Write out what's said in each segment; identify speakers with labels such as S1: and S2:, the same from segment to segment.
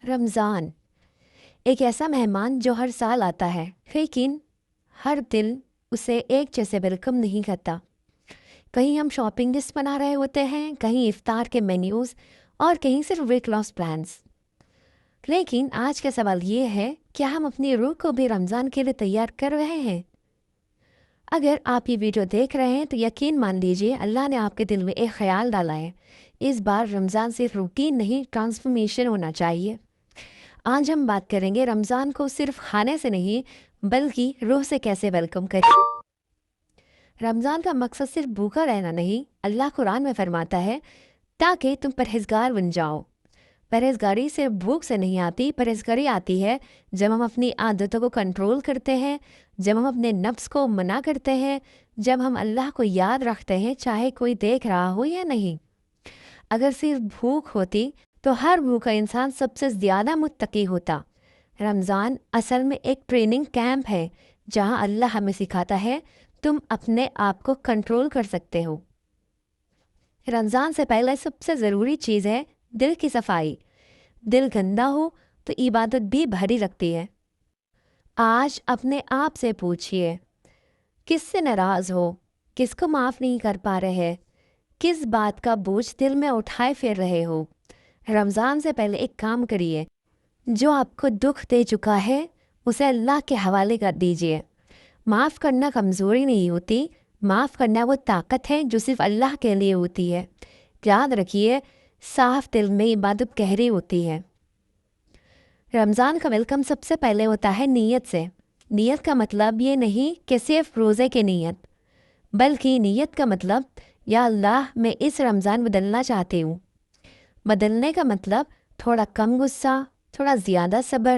S1: رمضان ایک ایسا مہمان جو ہر سال آتا ہے، لیکن ہر دل اسے ایک جیسے ویلکم نہیں کرتا۔ کہیں ہم شاپنگ لسٹ بنا رہے ہوتے ہیں، کہیں افطار کے مینیوز اور کہیں صرف ویٹ لاس پلانس۔ لیکن آج کا سوال یہ ہے، کیا ہم اپنی روح کو بھی رمضان کے لیے تیار کر رہے ہیں؟ اگر آپ یہ ویڈیو دیکھ رہے ہیں تو یقین مان لیجئے اللہ نے آپ کے دل میں ایک خیال ڈالا ہے۔ اس بار رمضان صرف روٹین نہیں، ٹرانسفارمیشن ہونا چاہیے۔ آج ہم بات کریں گے رمضان کو صرف کھانے سے نہیں بلکہ روح سے کیسے ویلکم کریں۔ رمضان کا مقصد صرف بھوکا رہنا نہیں، اللہ قرآن میں فرماتا ہے تاکہ تم پرہیزگار بن جاؤ۔ پرہیزگاری صرف بھوک سے نہیں آتی، پرہیزگاری آتی ہے جب ہم اپنی عادتوں کو کنٹرول کرتے ہیں، جب ہم اپنے نفس کو منع کرتے ہیں، جب ہم اللہ کو یاد رکھتے ہیں چاہے کوئی دیکھ رہا ہو یا نہیں۔ اگر صرف بھوک ہوتی تو ہر بھوکا انسان سب سے زیادہ متقی ہوتا۔ رمضان اصل میں ایک ٹریننگ کیمپ ہے جہاں اللہ ہمیں سکھاتا ہے تم اپنے آپ کو کنٹرول کر سکتے ہو۔ رمضان سے پہلے سب سے ضروری چیز ہے دل کی صفائی۔ دل گندا ہو تو عبادت بھی بھاری لگتی ہے۔ آج اپنے آپ سے پوچھئے، کس سے ناراض ہو؟ کس کو معاف نہیں کر پا رہے؟ کس بات کا بوجھ دل میں اٹھائے پھر رہے ہو؟ رمضان سے پہلے ایک کام کریے، جو آپ کو دکھ دے چکا ہے اسے اللہ کے حوالے کر دیجئے۔ معاف کرنا کمزوری نہیں ہوتی، معاف کرنا وہ طاقت ہے جو صرف اللہ کے لیے ہوتی ہے۔ یاد رکھیے، صاف دل میں عبادت گہری ہوتی ہے۔ رمضان کا ویلکم سب سے پہلے ہوتا ہے نیت سے۔ نیت کا مطلب یہ نہیں کہ صرف روزے کی نیت، بلکہ نیت کا مطلب یا اللہ میں اس رمضان بدلنا چاہتی ہوں۔ بدلنے کا مطلب تھوڑا کم غصہ، تھوڑا زیادہ صبر،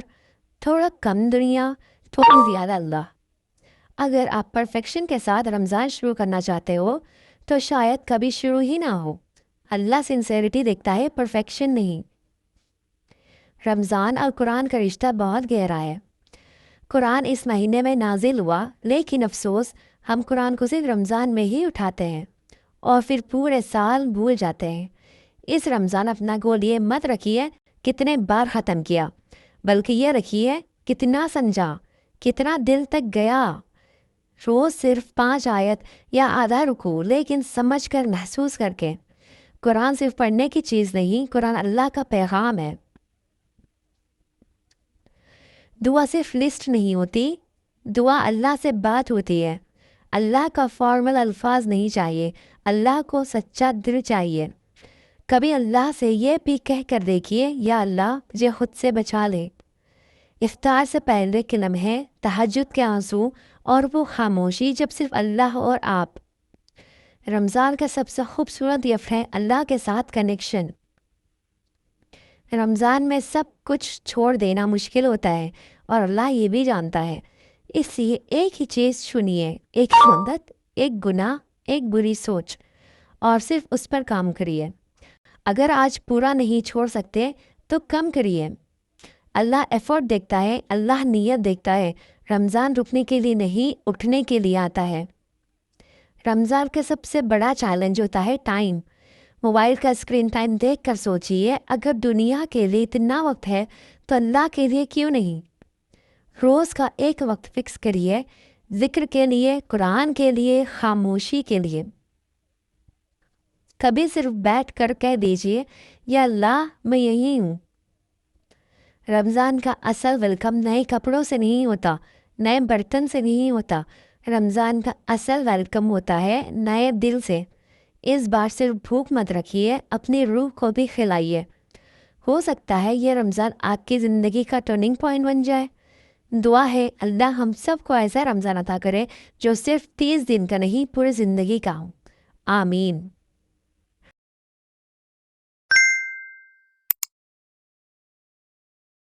S1: تھوڑا کم دنیا، تھوڑا زیادہ اللہ۔ اگر آپ پرفیکشن کے ساتھ رمضان شروع کرنا چاہتے ہو تو شاید کبھی شروع ہی نہ ہو۔ اللہ سنسیریٹی دیکھتا ہے، پرفیکشن نہیں۔ رمضان اور قرآن کا رشتہ بہت گہرا ہے۔ قرآن اس مہینے میں نازل ہوا، لیکن افسوس ہم قرآن کو صرف رمضان میں ہی اٹھاتے ہیں اور پھر پورے سال بھول جاتے ہیں۔ اس رمضان اپنا گول یہ مت رکھیے کتنے بار ختم کیا، بلکہ یہ رکھیے کتنا سمجھا، کتنا دل تک گیا۔ روز صرف 5 آیت یا آدھا رکوع، لیکن سمجھ کر، محسوس کر کے۔ قرآن صرف پڑھنے کی چیز نہیں، قرآن اللہ کا پیغام ہے۔ دعا صرف لسٹ نہیں ہوتی، دعا اللہ سے بات ہوتی ہے۔ اللہ کا فارمل الفاظ نہیں چاہیے، اللہ کو سچا دل چاہیے۔ کبھی اللہ سے یہ بھی کہہ کر دیکھیے، یا اللہ مجھے خود سے بچا لے۔ افطار سے پہلے کے لمحے، تہجد کے آنسو اور وہ خاموشی جب صرف اللہ اور آپ۔ رمضان کا سب سے خوبصورت گفٹ ہے اللہ کے ساتھ کنیکشن۔ رمضان میں سب کچھ چھوڑ دینا مشکل ہوتا ہے اور اللہ یہ بھی جانتا ہے۔ اس لیے ایک ہی چیز چنیے، ایک عادت، ایک گناہ، ایک بری سوچ، اور صرف اس پر کام کریے۔ اگر آج پورا نہیں چھوڑ سکتے تو کم کریے۔ اللہ ایفورٹ دیکھتا ہے، اللہ نیت دیکھتا ہے۔ رمضان رکنے کے لیے نہیں، اٹھنے کے لیے آتا ہے۔ رمضان کا سب سے بڑا چیلنج ہوتا ہے ٹائم۔ موبائل کا اسکرین ٹائم دیکھ کر سوچئے، اگر دنیا کے لیے اتنا وقت ہے تو اللہ کے لیے کیوں نہیں؟ روز کا ایک وقت فکس کریے، ذکر کے لیے، قرآن کے لیے، خاموشی کے لیے۔ کبھی صرف بیٹھ کر کہہ دیجئے، یا اللہ میں یہی ہوں۔ رمضان کا اصل ویلکم نئے کپڑوں سے نہیں ہوتا، نئے برتن سے نہیں ہوتا۔ رمضان کا اصل ویلکم ہوتا ہے نئے دل سے۔ اس بار صرف بھوک مت رکھیے، اپنی روح کو بھی کھلائیے۔ ہو سکتا ہے یہ رمضان آپ کی زندگی کا ٹرننگ پوائنٹ بن جائے۔ دعا ہے اللہ ہم سب کو ایسا رمضان عطا کرے جو صرف 30 دن کا نہیں، پوری زندگی کا ہو۔ آمین۔